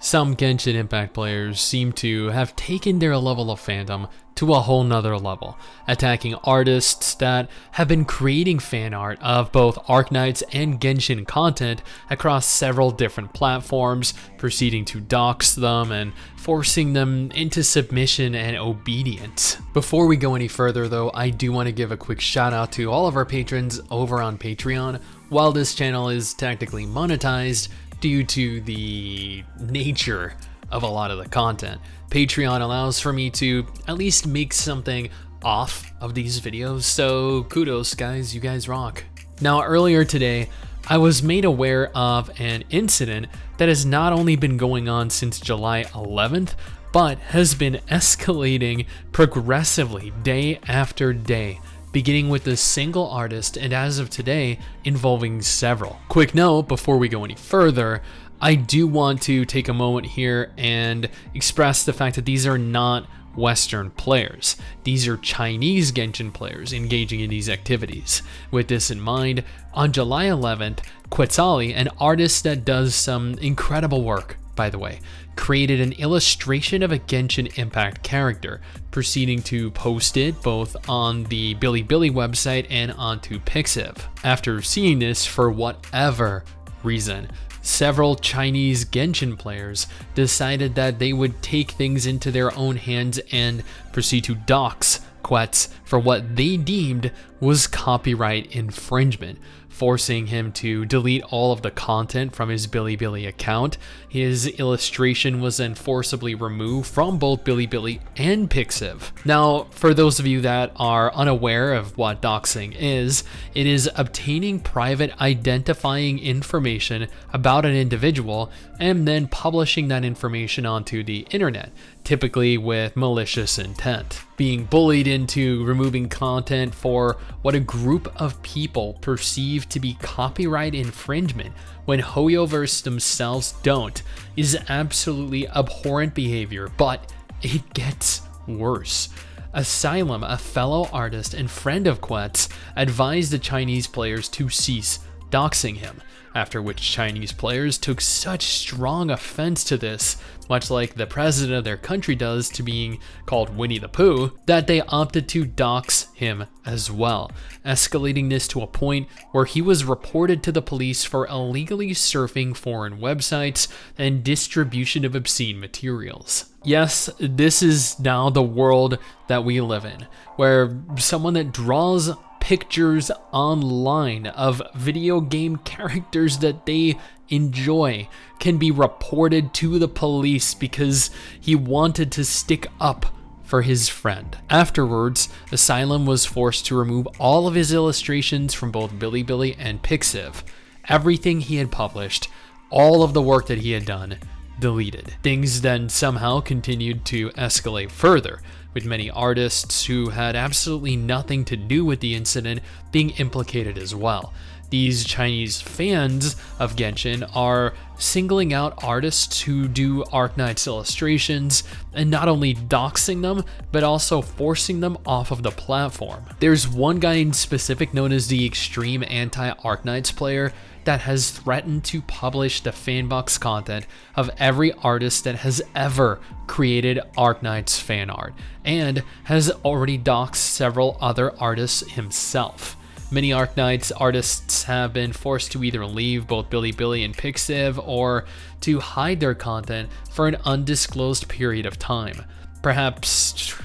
Some Genshin Impact players seem to have taken their level of fandom to a whole nother level, attacking artists that have been creating fan art of both Arknights and Genshin content across several different platforms, proceeding to dox them and forcing them into submission and obedience. Before we go any further though, I do want to give a quick shout out to all of our patrons over on Patreon. While this channel is technically monetized, due to the nature of a lot of the content, Patreon allows for me to at least make something off of these videos, so kudos guys, you guys rock. Now earlier today, I was made aware of an incident that has not only been going on since July 11th, but has been escalating progressively day after day, beginning with a single artist and as of today involving several. Quick note before we go any further, I do want to take a moment here and express the fact that these are not Western players. These are Chinese Genshin players engaging in these activities. With this in mind, on July 11th, Quetzali, an artist that does some incredible work, by the way, created an illustration of a Genshin Impact character, proceeding to post it both on the Bilibili website and onto Pixiv. After seeing this, for whatever reason, several Chinese Genshin players decided that they would take things into their own hands and proceed to dox Quetz for what they deemed was copyright infringement, forcing him to delete all of the content from his Bilibili account. His illustration was then forcibly removed from both Bilibili and Pixiv. Now, for those of you that are unaware of what doxing is, it is obtaining private identifying information about an individual and then publishing that information onto the internet, typically with malicious intent. Being bullied into removing content for what a group of people perceive to be copyright infringement when Hoyoverse themselves don't is absolutely abhorrent behavior, but it gets worse. Asylum, a fellow artist and friend of Quetz, advised the Chinese players to cease doxing him, after which Chinese players took such strong offense to this, much like the president of their country does to being called Winnie the Pooh, that they opted to dox him as well, escalating this to a point where he was reported to the police for illegally surfing foreign websites and distribution of obscene materials. Yes, this is now the world that we live in, where someone that draws pictures online of video game characters that they enjoy can be reported to the police because he wanted to stick up for his friend. Afterwards, Asylum was forced to remove all of his illustrations from both Bilibili and Pixiv. Everything he had published, all of the work that he had done, deleted. Things then somehow continued to escalate further, with many artists who had absolutely nothing to do with the incident being implicated as well. These Chinese fans of Genshin are singling out artists who do Arknights illustrations and not only doxing them, but also forcing them off of the platform. There's one guy in specific known as the extreme anti-Arknights player that has threatened to publish the fanbox content of every artist that has ever created Arknights fan art, and has already doxed several other artists himself. Many Arknights artists have been forced to either leave both Bilibili and Pixiv or to hide their content for an undisclosed period of time. Perhaps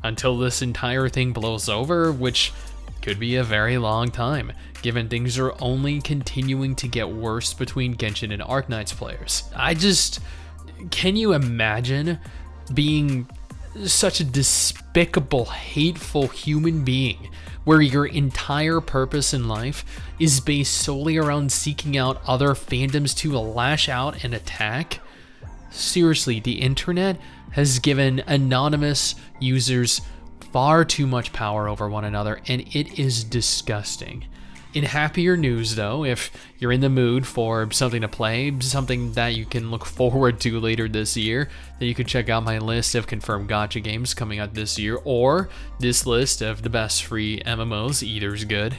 until this entire thing blows over, which could be a very long time, given things are only continuing to get worse between Genshin and Arknights players. Can you imagine being such a despicable, hateful human being where your entire purpose in life is based solely around seeking out other fandoms to lash out and attack? Seriously, the internet has given anonymous users far too much power over one another, and it is disgusting. In happier news though, if you're in the mood for something to play, something that you can look forward to later this year, then you can check out my list of confirmed gacha games coming out this year, or this list of the best free MMOs, either's good.